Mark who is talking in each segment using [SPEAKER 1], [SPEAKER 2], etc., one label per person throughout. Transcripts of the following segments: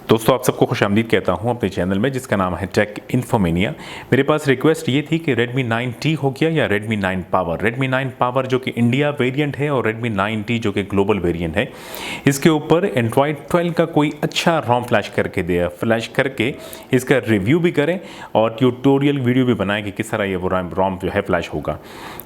[SPEAKER 1] दोस्तों आप सबको खुशामदीद कहता हूं अपने चैनल में जिसका नाम है टेक इन्फोमेनिया। मेरे पास रिक्वेस्ट ये थी कि Redmi 9T हो गया या Redmi 9 पावर। Redmi 9 पावर जो कि इंडिया वेरिएंट है और Redmi 9T जो कि ग्लोबल वेरिएंट है, इसके ऊपर Android 12 का कोई अच्छा रोम फ्लैश करके दे, फ्लैश करके इसका रिव्यू भी करें और ट्यूटोरियल वीडियो भी बनाएं कि किस तरह ये वो रोम जो है फ्लैश होगा।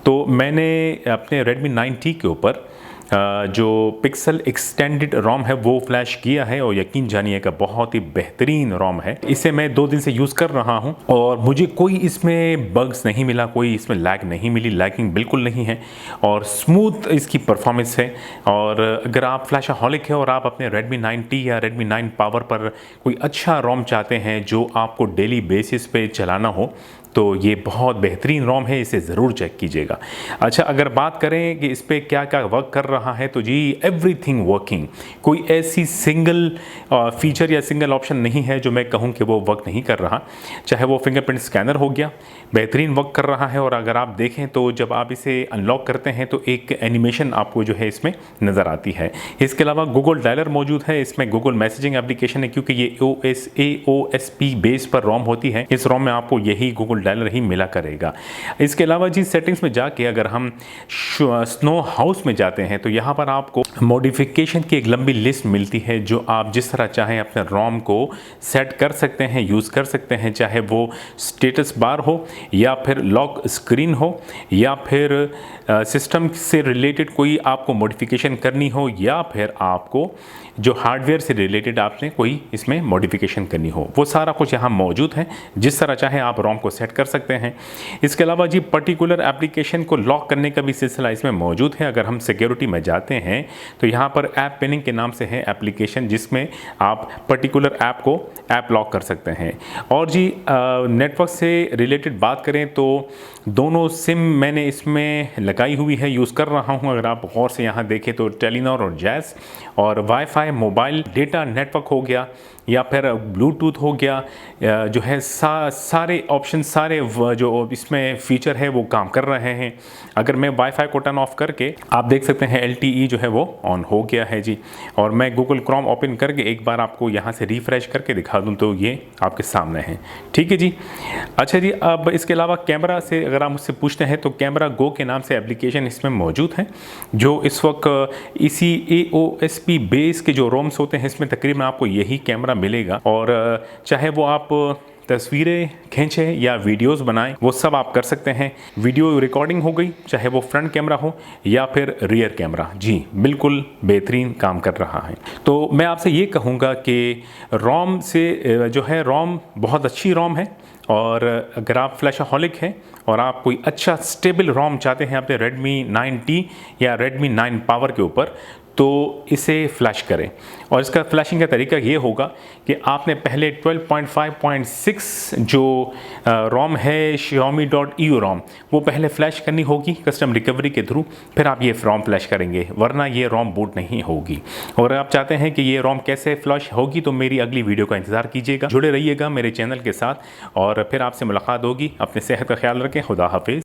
[SPEAKER 1] तो मैंने अपने Redmi 9T के ऊपर जो पिक्सल एक्सटेंडेड रोम है वो फ्लैश किया है और यकीन जानिए का बहुत ही बेहतरीन रोम है। इसे मैं 2 दिन से यूज़ कर रहा हूं और मुझे कोई इसमें बग्स नहीं मिला, कोई इसमें लैग नहीं मिली, लैगिंग बिल्कुल नहीं है और स्मूथ इसकी परफॉर्मेंस है। और अगर आप फ्लैशहॉलिक है और आप अपने Redmi 9T या Redmi 9 पावर पर कोई अच्छा रोम चाहते हैं जो आपको डेली बेसिस पे चलाना हो तो ये बहुत बेहतरीन रोम है, इसे ज़रूर चेक कीजिएगा। अच्छा, अगर बात करें कि इस पर क्या क्या वर्क कर रहा है तो जी एवरीथिंग वर्किंग। कोई ऐसी सिंगल फीचर या सिंगल ऑप्शन नहीं है जो मैं कहूँ कि वो वर्क नहीं कर रहा। चाहे वो फिंगरप्रिंट स्कैनर हो गया, बेहतरीन वर्क कर रहा है। और अगर आप देखें तो जब आप इसे अनलॉक करते हैं तो एक एनिमेशन आपको जो है इसमें नज़र आती है। इसके अलावा गूगल डायलर मौजूद है, इसमें गूगल मैसेजिंग एप्लीकेशन है क्योंकि ये AOSP बेस पर रोम होती है। इस रोम में आपको यही गूगल डायलर ही मिला करेगा। इसके अलावा जी सेटिंग्स में जाके अगर हम स्नो हाउस में जाते हैं तो यहाँ पर आपको मॉडिफिकेशन की एक लंबी लिस्ट मिलती है जो आप जिस तरह चाहें अपने रोम को सेट कर सकते हैं, यूज़ कर सकते हैं। चाहे वो स्टेटस बार हो या फिर लॉक स्क्रीन हो या फिर सिस्टम से रिलेटेड कोई आपको मॉडिफिकेशन करनी हो या फिर आपको जो हार्डवेयर से रिलेटेड आपने कोई इसमें मॉडिफिकेशन करनी हो, वो सारा कुछ यहाँ मौजूद है। जिस तरह चाहे आप रोम को सेट कर सकते हैं। इसके अलावा जी पर्टिकुलर एप्लीकेशन को लॉक करने का भी सिलसिला इसमें मौजूद है। अगर हम सिक्योरिटी में जाते हैं तो यहाँ पर ऐप पिनिंग के नाम से है एप्लीकेशन जिसमें आप पर्टिकुलर ऐप को ऐप लॉक कर सकते हैं। और जी नेटवर्क से रिलेटेड बात करें तो दोनों सिम मैंने इसमें लगाई हुई है, यूज़ कर रहा हूँ। अगर आप गौर से यहाँ देखें तो टेलीनॉर और जैज़ और वाईफाई मोबाइल डेटा नेटवर्क हो गया या फिर ब्लूटूथ हो गया, जो है सारे ऑप्शन, सारे जो इसमें फ़ीचर है वो काम कर रहे हैं। अगर मैं वाईफाई को टर्न ऑफ करके आप देख सकते हैं LTE जो है वो ऑन हो गया है जी। और मैं गूगल क्रोम ओपन करके एक बार आपको यहाँ से रिफ़्रेश करके दिखा दूँ तो ये आपके सामने है। ठीक है जी। अच्छा जी, अब इसके अलावा कैमरा से अगर आप मुझसे पूछते हैं तो कैमरा गो के नाम से एप्लीकेशन इसमें मौजूद है जो इस वक्त इसी AOSP बेस के जो रोम्स होते हैं इसमें तकरीबन आपको यही कैमरा मिलेगा। और चाहे वो आप तस्वीरें खींचें या वीडियोस बनाएं वो सब आप कर सकते हैं। वीडियो रिकॉर्डिंग हो गई, चाहे वो फ्रंट कैमरा हो या फिर रियर कैमरा, जी बिल्कुल बेहतरीन काम कर रहा है। तो मैं आपसे ये कहूँगा कि रोम से जो है रोम बहुत अच्छी रोम है। और अगर आप फ्लैशहॉलिक हैं और आप कोई अच्छा स्टेबल रोम चाहते हैं अपने Redmi 9T या Redmi 9 पावर के ऊपर तो इसे फ्लैश करें। और इसका फ्लैशिंग का तरीका ये होगा कि आपने पहले 12.5.6 जो रोम है Xiaomi.eu रोम वो पहले फ्लैश करनी होगी कस्टम रिकवरी के थ्रू, फिर आप ये रोम फ्लैश करेंगे, वरना ये रोम बूट नहीं होगी। और आप चाहते हैं कि ये रोम कैसे फ्लैश होगी तो मेरी अगली वीडियो का इंतज़ार कीजिएगा, जुड़े रहिएगा मेरे चैनल के साथ और फिर आपसे मुलाकात होगी। अपने सेहत का ख्याल रखें। खुदा हाफिज़।